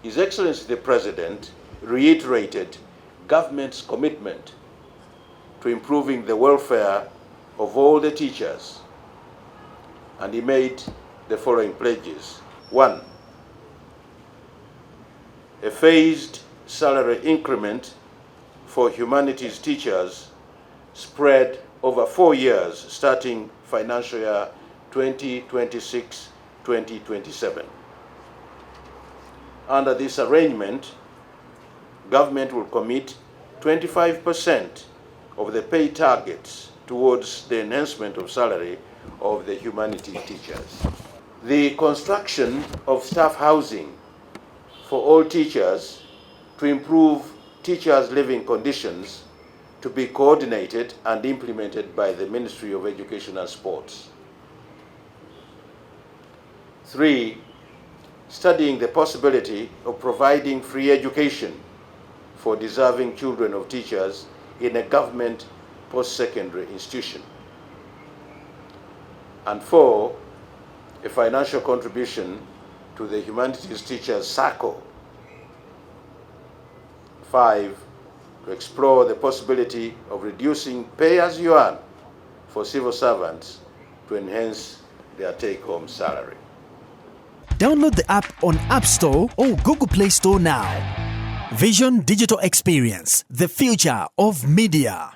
His Excellency the President reiterated government's commitment to improving the welfare of all the teachers, and he made the following pledges. 1. A phased salary increment for humanities teachers spread over 4 years starting financial year 2026-2027. Under this arrangement, government will commit 25% of the pay targets towards the enhancement of salary of the humanities teachers. The construction of staff housing for all teachers to improve teachers' living conditions to be coordinated and implemented by the Ministry of Education and Sports. 3. Studying the possibility of providing free education for deserving children of teachers in a government post-secondary institution. And 4. A financial contribution to the Humanities Teachers Circle. 5. To explore the possibility of reducing pay-as-you-earn for civil servants to enhance their take-home salary. Download the app on App Store or Google Play Store now. Vision Digital Experience, the future of media.